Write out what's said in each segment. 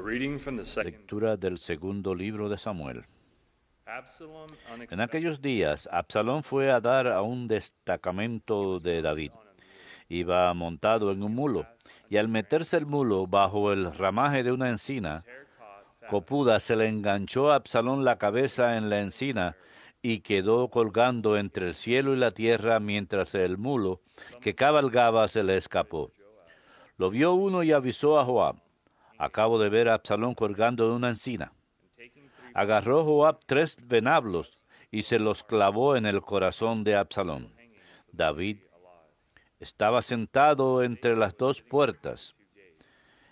Lectura del segundo libro de Samuel. En aquellos días, Absalón fue a dar a un destacamento de David. Iba montado en un mulo, y al meterse el mulo bajo el ramaje de una encina, copuda se le enganchó a Absalón la cabeza en la encina y quedó colgando entre el cielo y la tierra mientras el mulo que cabalgaba se le escapó. Lo vio uno y avisó a Joab: acabo de ver a Absalón colgando de una encina. Agarró Joab 3 venablos y se los clavó en el corazón de Absalón. David estaba sentado entre las 2 puertas.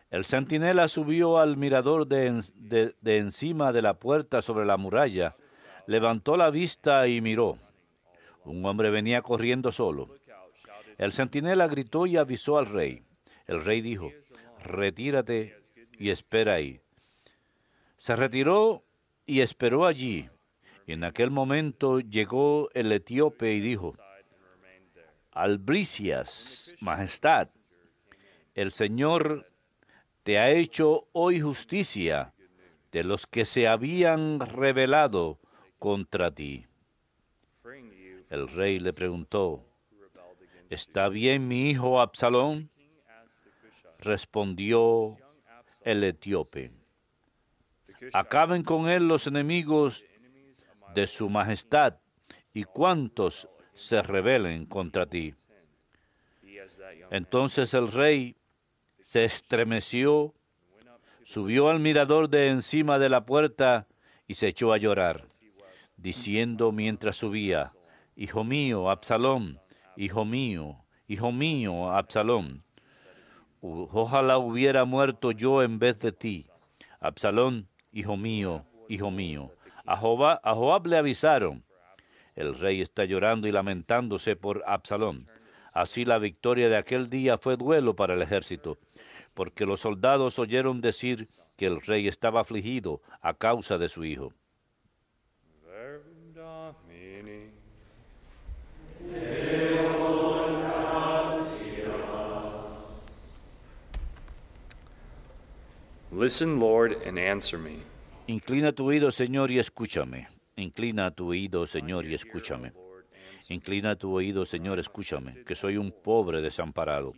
El centinela subió al mirador de encima de la puerta sobre la muralla, levantó la vista y miró. Un hombre venía corriendo solo. El centinela gritó y avisó al rey. El rey dijo: retírate y espera ahí. Se retiró y esperó allí. Y en aquel momento llegó el etíope y dijo: Albricias, majestad, el Señor te ha hecho hoy justicia de los que se habían rebelado contra ti. El rey le preguntó: ¿está bien mi hijo Absalón? Respondió el etíope: acaben con él los enemigos de su majestad y cuantos se rebelen contra ti. Entonces el rey se estremeció, subió al mirador de encima de la puerta y se echó a llorar, diciendo mientras subía: hijo mío, Absalón, hijo mío, Absalón. Ojalá hubiera muerto yo en vez de ti, Absalón, hijo mío, hijo mío. A Joab le avisaron: el rey está llorando y lamentándose por Absalón. Así la victoria de aquel día fue duelo para el ejército, porque los soldados oyeron decir que el rey estaba afligido a causa de su hijo. Listen, Lord, and answer me. Inclina tu oído, Señor, y escúchame. Inclina tu oído, Señor, y escúchame. Inclina tu oído, Señor, escúchame, que soy un pobre desamparado.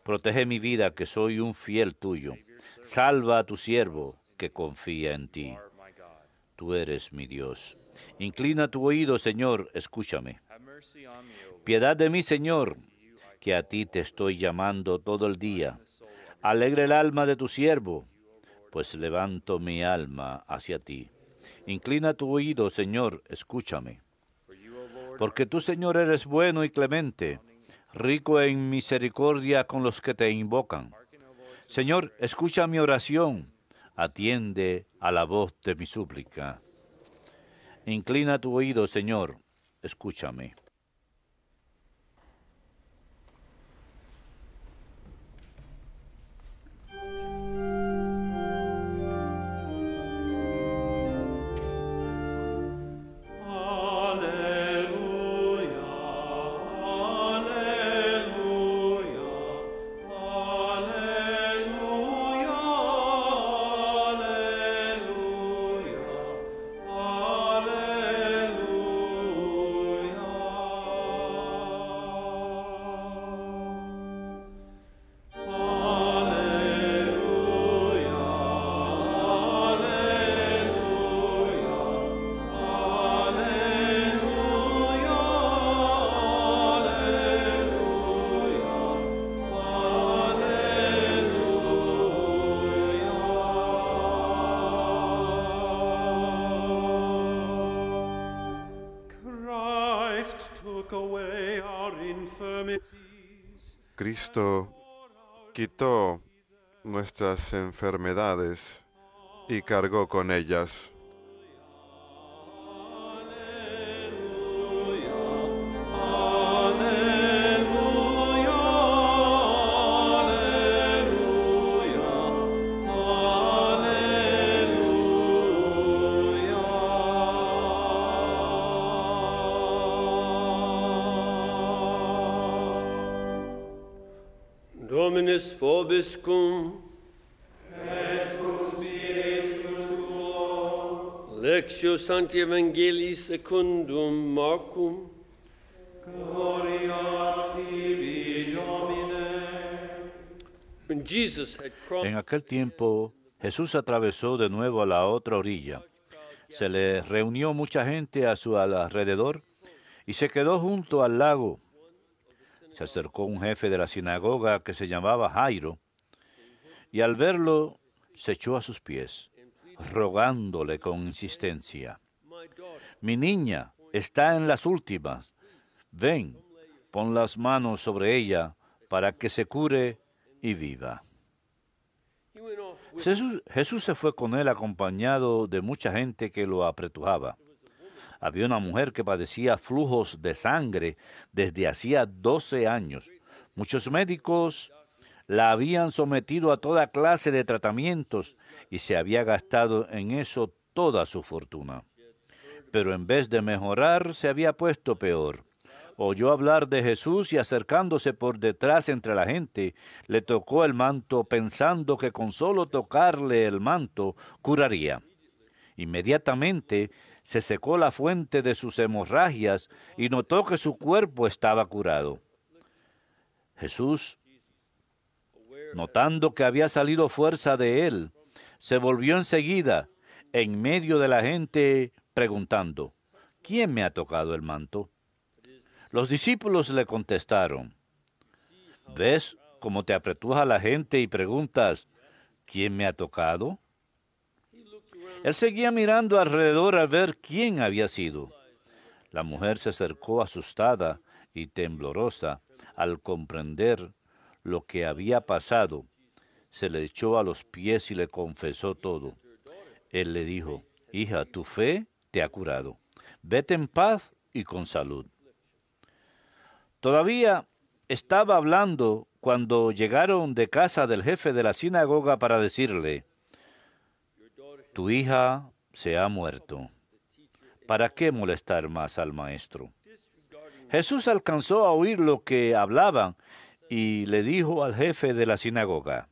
Protege mi vida, que soy un fiel tuyo. Salva a tu siervo, que confía en ti. Tú eres mi Dios. Inclina tu oído, Señor, escúchame. Piedad de mí, Señor, que a ti te estoy llamando todo el día. Alegra el alma de tu siervo, pues levanto mi alma hacia ti. Inclina tu oído, Señor, escúchame. Porque tú, Señor, eres bueno y clemente, rico en misericordia con los que te invocan. Señor, escucha mi oración, atiende a la voz de mi súplica. Inclina tu oído, Señor, escúchame. Cristo quitó nuestras enfermedades y cargó con ellas. Dominus vobiscum. Et cum Lectio Sancti Evangelii secundum Marcum. Gloria tibi, Domine. When Jesus had crossed, En aquel tiempo, Jesús atravesó de nuevo a la otra orilla. Se le reunió mucha gente a su alrededor y se quedó junto al lago. Se acercó un jefe de la sinagoga que se llamaba Jairo, y al verlo se echó a sus pies, rogándole con insistencia: «Mi niña está en las últimas. Ven, pon las manos sobre ella para que se cure y viva». Jesús se fue con él acompañado de mucha gente que lo apretujaba. Había una mujer que padecía flujos de sangre desde hacía 12 años. Muchos médicos la habían sometido a toda clase de tratamientos y se había gastado en eso toda su fortuna. Pero en vez de mejorar, se había puesto peor. Oyó hablar de Jesús y acercándose por detrás entre la gente, le tocó el manto pensando que con solo tocarle el manto curaría. Inmediatamente se secó la fuente de sus hemorragias y notó que su cuerpo estaba curado. Jesús, notando que había salido fuerza de él, se volvió enseguida en medio de la gente preguntando: «¿Quién me ha tocado el manto?». Los discípulos le contestaron: «¿Ves cómo te apretuja la gente y preguntas: ¿quién me ha tocado?». Él seguía mirando alrededor a ver quién había sido. La mujer se acercó asustada y temblorosa al comprender lo que había pasado. Se le echó a los pies y le confesó todo. Él le dijo: «Hija, tu fe te ha curado. Vete en paz y con salud». Todavía estaba hablando cuando llegaron de casa del jefe de la sinagoga para decirle: «Tu hija se ha muerto. ¿Para qué molestar más al maestro?». Jesús alcanzó a oír lo que hablaban y le dijo al jefe de la sinagoga: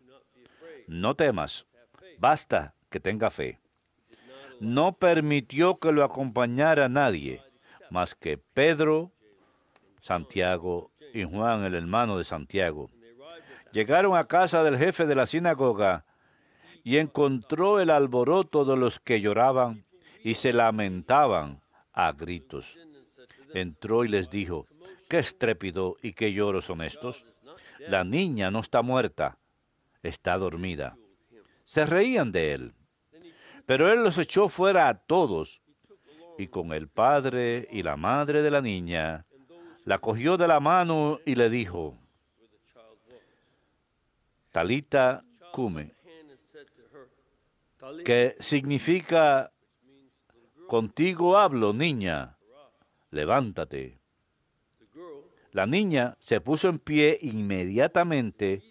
«No temas, basta que tenga fe». No permitió que lo acompañara nadie, más que Pedro, Santiago y Juan, el hermano de Santiago. Llegaron a casa del jefe de la sinagoga y encontró el alboroto de los que lloraban y se lamentaban a gritos. Entró y les dijo: «¿Qué estrépito y qué lloros son estos? La niña no está muerta, está dormida». Se reían de él, pero él los echó fuera a todos, y con el padre y la madre de la niña, la cogió de la mano y le dijo: «Talita cume», que significa: «Contigo hablo, niña, levántate». La niña se puso en pie inmediatamente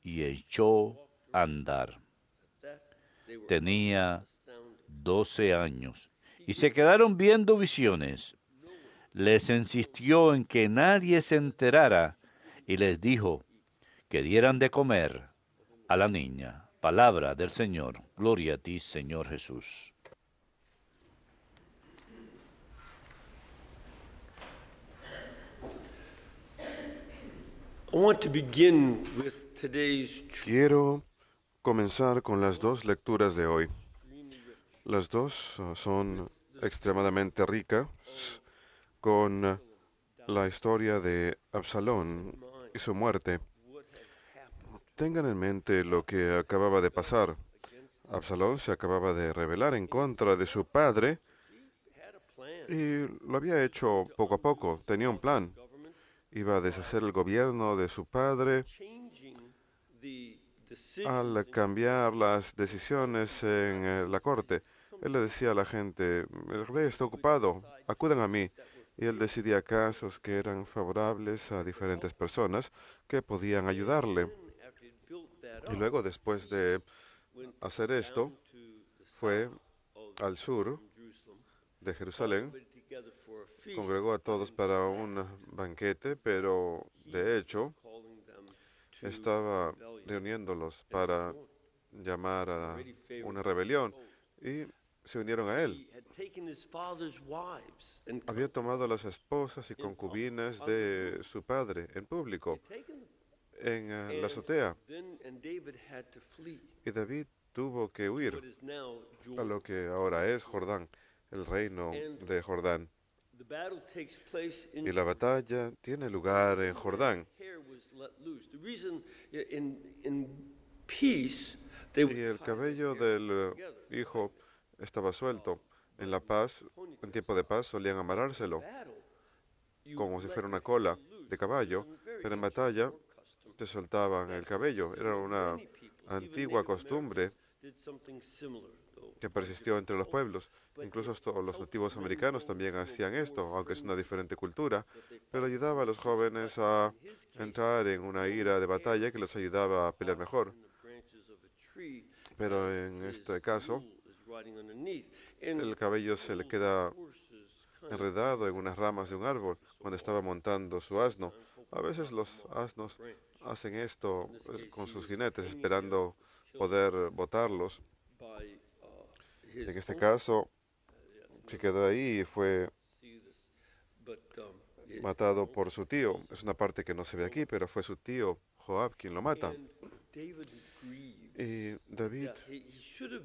y echó a andar. Tenía 12 años y se quedaron viendo visiones. Les insistió en que nadie se enterara y les dijo que dieran de comer a la niña. Palabra del Señor. Gloria a ti, Señor Jesús. Quiero comenzar con las dos lecturas de hoy. Las dos son extremadamente ricas, con la historia de Absalón y su muerte. Tengan en mente lo que acababa de pasar. Absalón se acababa de rebelar en contra de su padre y lo había hecho poco a poco. Tenía un plan. Iba a deshacer el gobierno de su padre al cambiar las decisiones en la corte. Él le decía a la gente: «El rey está ocupado, acudan a mí». Y él decidía casos que eran favorables a diferentes personas que podían ayudarle. Y luego, después de hacer esto, fue al sur de Jerusalén, congregó a todos para un banquete, pero de hecho estaba reuniéndolos para llamar a una rebelión. Y se unieron a él. Había tomado las esposas y concubinas de su padre en público, en la azotea. Y David tuvo que huir a lo que ahora es Jordán, el reino de Jordán. Y la batalla tiene lugar en Jordán. Y el cabello del hijo estaba suelto. En la paz, en tiempo de paz, solían amarrárselo como si fuera una cola de caballo, pero en batalla se soltaban el cabello. Era una antigua costumbre que persistió entre los pueblos. Incluso los nativos americanos también hacían esto, aunque es una diferente cultura, pero ayudaba a los jóvenes a entrar en una ira de batalla que les ayudaba a pelear mejor. Pero en este caso, el cabello se le queda enredado en unas ramas de un árbol cuando estaba montando su asno. A veces los asnos hacen esto con sus jinetes, esperando poder botarlos. En este caso, se quedó ahí y fue matado por su tío. Es una parte que no se ve aquí, pero fue su tío Joab quien lo mata. Y David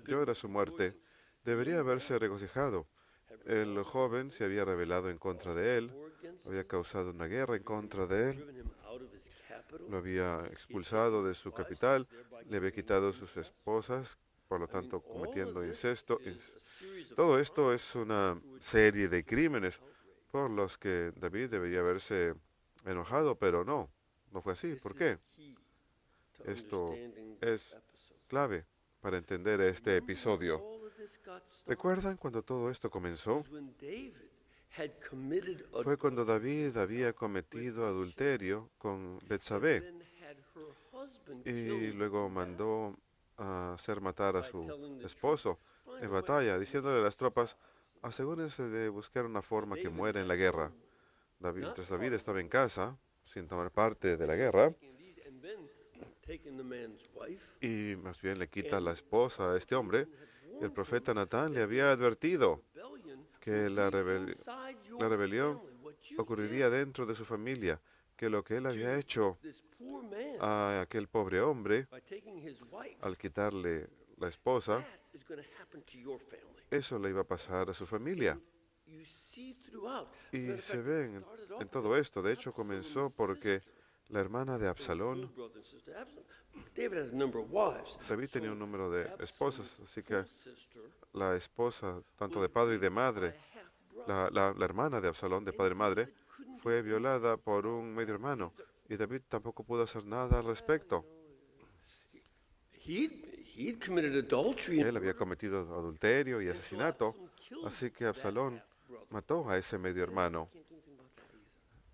llora su muerte. Debería haberse regocijado. El joven se había rebelado en contra de él, había causado una guerra en contra de él, lo había expulsado de su capital, le había quitado sus esposas, por lo tanto cometiendo incesto. Todo esto es una serie de crímenes por los que David debería haberse enojado, pero no fue así. ¿Por qué? Esto es clave para entender este episodio. ¿Recuerdan cuando todo esto comenzó? Fue cuando David había cometido adulterio con Betsabé y luego mandó a hacer matar a su esposo en batalla, diciéndole a las tropas, asegúrense de buscar una forma que muera en la guerra. Mientras David estaba en casa, sin tomar parte de la guerra, y más bien le quita la esposa a este hombre. El profeta Natán le había advertido que la rebelión ocurriría dentro de su familia, que lo que él había hecho a aquel pobre hombre al quitarle la esposa, eso le iba a pasar a su familia. Y se ve en todo esto. De hecho, comenzó porque la hermana de Absalón, David tenía un número de esposas, así que la esposa, tanto de padre y de madre, la hermana de Absalón, de padre y madre, fue violada por un medio hermano, y David tampoco pudo hacer nada al respecto. Él había cometido adulterio y asesinato, así que Absalón mató a ese medio hermano.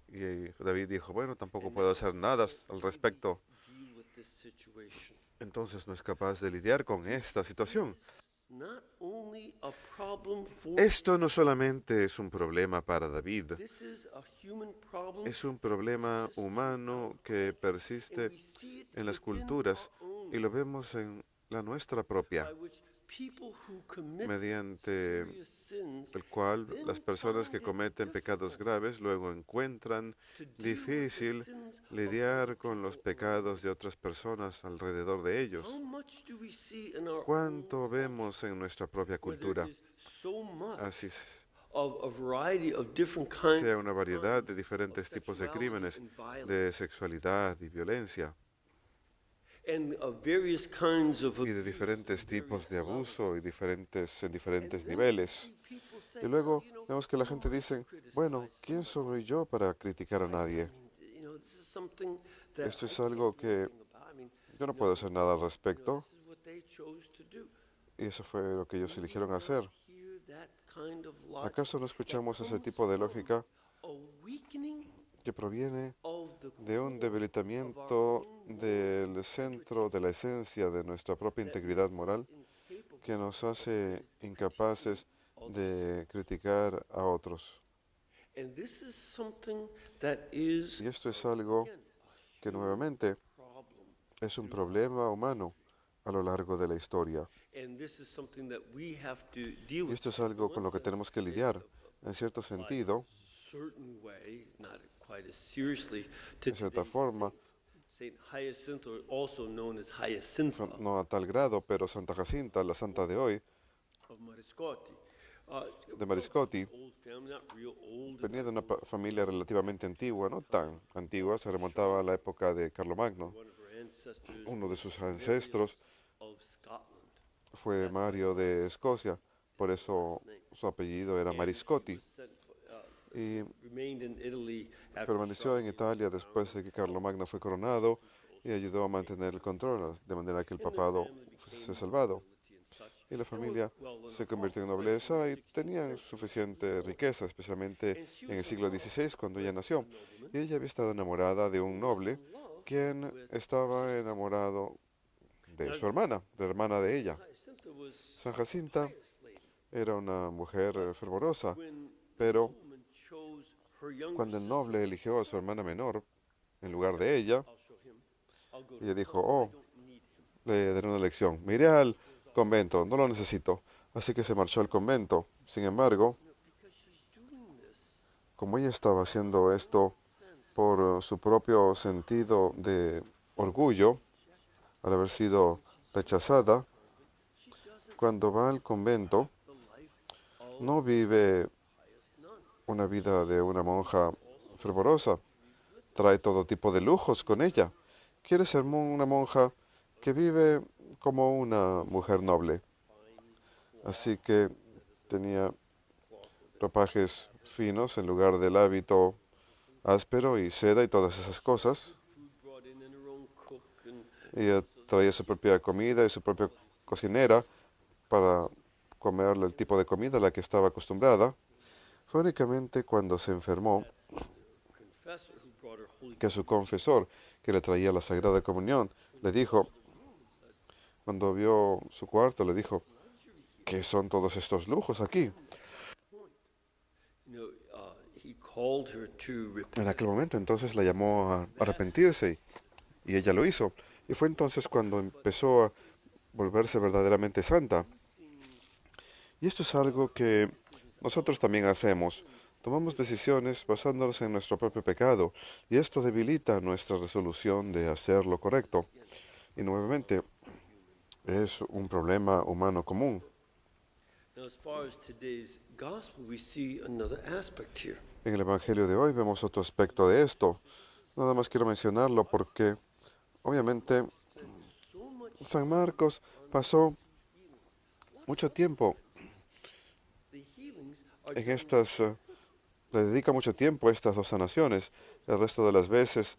Y David dijo, bueno, tampoco puedo hacer nada al respecto. Entonces no es capaz de lidiar con esta situación. Esto no solamente es un problema para David, es un problema humano que persiste en las culturas y lo vemos en la nuestra propia, mediante el cual las personas que cometen pecados graves luego encuentran difícil lidiar con los pecados de otras personas alrededor de ellos. ¿Cuánto vemos en nuestra propia cultura? Así sea una variedad de diferentes tipos de crímenes, de sexualidad y violencia, y de diferentes tipos de abuso y en diferentes niveles. Y luego vemos que la gente dice, bueno, ¿quién soy yo para criticar a nadie? Esto es algo que yo no puedo hacer nada al respecto. Y eso fue lo que ellos eligieron hacer. ¿Acaso no escuchamos ese tipo de lógica que proviene de un debilitamiento del centro de la esencia de nuestra propia integridad moral que nos hace incapaces de criticar a otros? Y esto es algo que nuevamente es un problema humano, a lo largo de la historia. And this is something that we have to deal Y with. esto es algo con lo que tenemos que lidiar, en cierto sentido, Certain way, not quite as seriously, to en cierta today's forma, Saint Hyacinth, or also known as Hyacinta no a tal grado, pero Santa Jacinta, la santa de hoy, of Mariscotti. de Mariscotti, Old family, not real old. venía de una familia relativamente antigua, no tan antigua, se remontaba a la época de Carlomagno. One of her ancestors Uno de sus ancestros of Scotland. fue Mario de Escocia, por eso su apellido era Mariscotti, y Remained in Italy after permaneció en Italia después de que Carlomagno fue coronado y ayudó a mantener el control, de manera que el papado fuese salvado. Y la familia se convirtió en nobleza y tenían suficiente riqueza, especialmente en el siglo XVI, cuando ella nació. Y ella había estado enamorada de un noble, quien estaba enamorado de su hermana, de la hermana de ella. Hyacinta was San Jacinta era una mujer fervorosa, when pero woman chose her younger cuando el sister. noble eligió a su hermana menor en lugar de ella, I'll show him. I'll go to ella the dijo, convent. I oh, don't need him. le daré una lección. Me iré al convento, no lo necesito. Así que se marchó al convento. Sin embargo, Because she's doing this como ella estaba haciendo esto por su propio sentido de orgullo, al haber sido rechazada, cuando va al convento, the life of no vive pious nun. una vida de una monja fervorosa. Trae todo tipo de lujos con ella. Quiere ser una monja que vive como una mujer noble. Así que tenía ropajes finos en lugar del hábito áspero y seda y todas esas cosas. Food brought in and her own cook and Ella traía su propia comida y su propia cocinera para comer el tipo de comida a la que estaba acostumbrada. Fue únicamente cuando se enfermó confessor who brought her holy que su confesor, que le traía la Sagrada Comunión, le dijo, cuando vio su cuarto, le dijo, ¿qué son todos estos lujos aquí? he called her to repent. En aquel momento entonces la llamó a arrepentirse y ella lo hizo. Y fue entonces cuando empezó a volverse verdaderamente santa. Y esto es algo que nosotros también hacemos. Tomamos decisiones basándonos en nuestro propio pecado y esto debilita nuestra resolución de hacer lo correcto. Y nuevamente, es un problema humano común. Now, as far as today's gospel, we see another aspect here. En el Evangelio de hoy vemos otro aspecto de esto. Nada más quiero mencionarlo porque, obviamente, So much San Marcos pasó mucho tiempo the healings are en estas, le dedica mucho tiempo a estas dos sanaciones. El resto de las veces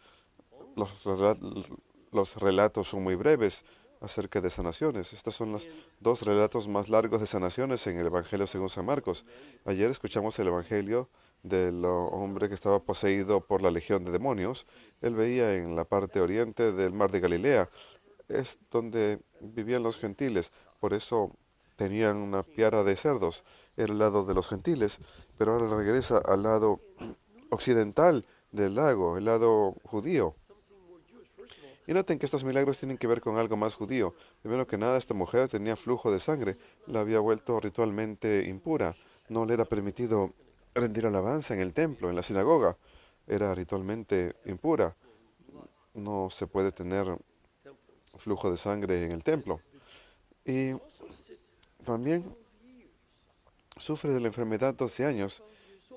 los relatos son muy breves acerca de sanaciones. Estos son los dos relatos más largos de sanaciones en el Evangelio según San Marcos. Ayer escuchamos el Evangelio del hombre que estaba poseído por la legión de demonios. Él veía en la parte oriente del mar de Galilea, es donde vivían los gentiles. Por eso tenían una piara de cerdos. Era el lado de los gentiles, pero ahora regresa al lado occidental del lago, el lado judío. Y noten que estos milagros tienen que ver con algo más judío. Primero que nada, esta mujer tenía flujo de sangre, la había vuelto ritualmente impura. No le era permitido rendir alabanza en el templo, en la sinagoga. Era ritualmente impura. No se puede tener flujo de sangre en el templo. Y también sufre de la enfermedad 12 años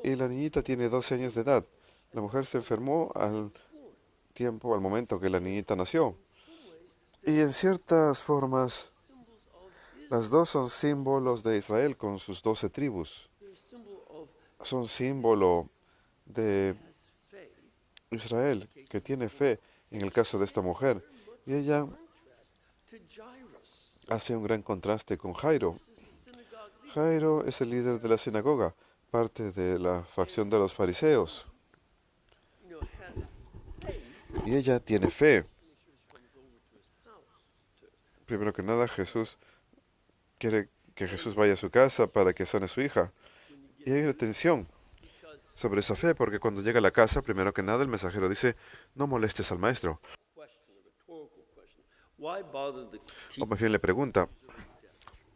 y la niñita tiene 12 años de edad. La mujer se enfermó al momento que la niñita nació. Y en ciertas formas, las dos son símbolos de Israel con sus 12 tribus. they're a symbol of Son símbolo de faith Israel, que tiene fe en el caso de esta mujer. Y ella to Jairus. hace un gran contraste con Jairo. This is the synagogue leader. Jairo es el líder de la sinagoga, parte de la facción de los fariseos. Has faith. Y ella tiene fe. Comes over to his house. Primero que nada, Jesús quiere que Jesús vaya a su casa para que sane a su hija. Y hay una tensión sobre esa fe, porque cuando llega a la casa, primero que nada, el mensajero dice, no molestes al maestro. Question, a rhetorical question. O más bien le pregunta,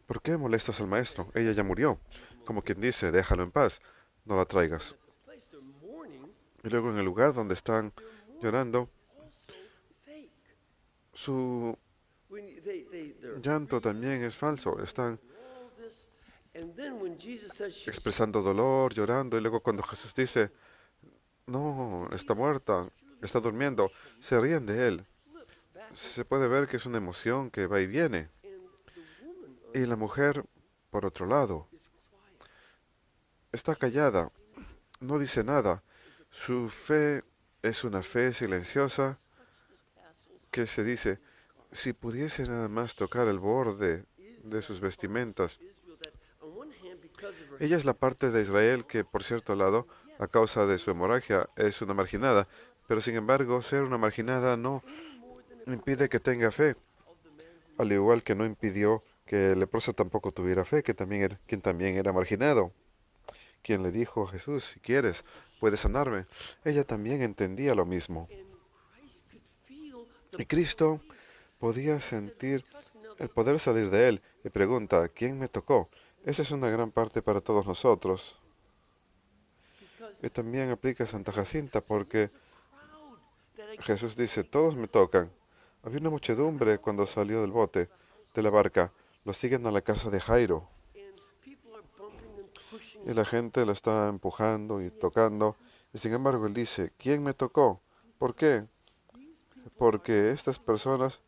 ¿por qué molestas al maestro? Ella ya murió. Como quien dice, déjalo en paz, no la traigas. Y luego en el lugar donde están llorando, su llanto también es falso. Están expresando dolor, llorando, y luego cuando Jesús dice, no, está muerta, está durmiendo, se ríen de él. Se puede ver que es una emoción que va y viene. Y la mujer, por otro lado, está callada, no dice nada. Su fe es una fe silenciosa que se dice, si pudiese nada más tocar el borde de sus vestimentas. Ella es la parte de Israel que, por cierto lado, a causa de su hemorragia, es una marginada, pero sin embargo, ser una marginada no impide que tenga fe, al igual que no impidió que el leproso tampoco tuviera fe, quien también era marginado, quien le dijo a Jesús, si quieres, puedes sanarme. Ella también entendía lo mismo. Y Cristo podía sentir el poder salir de él y pregunta, ¿quién me tocó? Esa es una gran parte para todos nosotros. Y también aplica a Santa Jacinta porque Jesús dice, todos me tocan. Había una muchedumbre cuando salió del bote, de la barca. Lo siguen a la casa de Jairo. Y la gente lo está empujando y tocando. Y sin embargo, él dice, ¿quién me tocó? ¿Por qué? Porque estas personas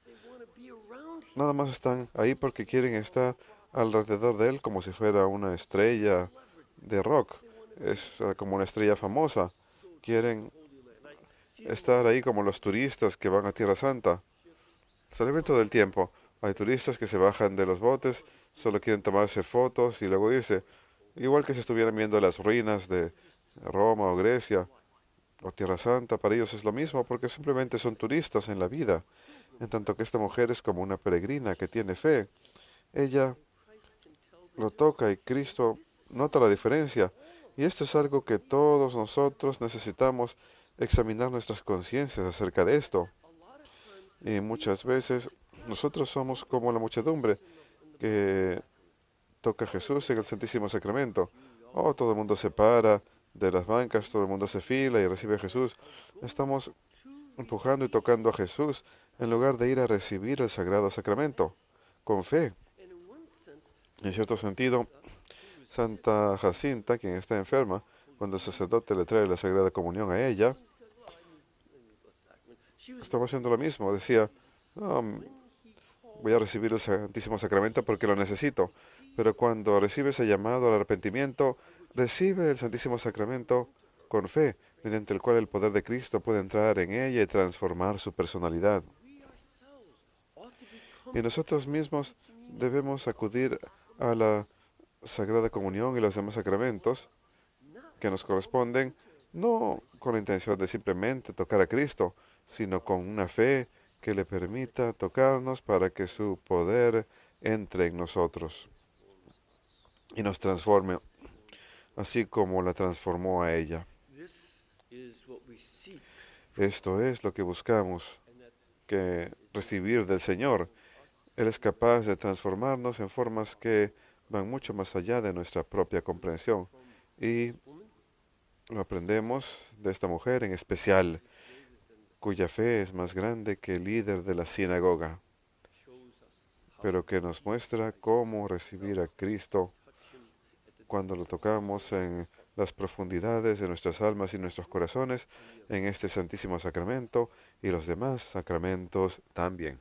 nada más están ahí porque quieren estar alrededor de él como si fuera una estrella de rock. Es como una estrella famosa. Quieren estar ahí como los turistas que van a Tierra Santa. Se ven todo el tiempo. Hay turistas que se bajan de los botes, solo quieren tomarse fotos y luego irse. Igual que si estuvieran viendo las ruinas de Roma o Grecia o Tierra Santa, para ellos es lo mismo porque simplemente son turistas en la vida. En tanto que esta mujer es como una peregrina que tiene fe. Ella lo toca y Cristo nota la diferencia. Y esto es algo que todos nosotros necesitamos examinar nuestras conciencias acerca de esto. Y muchas veces nosotros somos como la muchedumbre que toca a Jesús en el Santísimo Sacramento. Oh, todo el mundo se para de las bancas, todo el mundo se fila y recibe a Jesús. Estamos empujando y tocando a Jesús en lugar de ir a recibir el Sagrado Sacramento con fe. En cierto sentido, Santa Jacinta, quien está enferma, cuando el sacerdote le trae la Sagrada Comunión a ella, estaba haciendo lo mismo. Decía, "No, voy a recibir el Santísimo Sacramento porque lo necesito". Pero cuando recibe ese llamado al arrepentimiento, recibe el Santísimo Sacramento con fe, mediante el cual el poder de Cristo puede entrar en ella y transformar su personalidad. Y nosotros mismos debemos acudir a la Sagrada Comunión y los demás sacramentos que nos corresponden, no con la intención de simplemente tocar a Cristo, sino con una fe que le permita tocarnos para que su poder entre en nosotros y nos transforme, así como la transformó a ella. Esto es lo que buscamos, que recibir del Señor. Él es capaz de transformarnos en formas que van mucho más allá de nuestra propia comprensión. Y lo aprendemos de esta mujer en especial, cuya fe es más grande que el líder de la sinagoga, pero que nos muestra cómo recibir a Cristo cuando lo tocamos en las profundidades de nuestras almas y nuestros corazones, en este Santísimo Sacramento y los demás sacramentos también.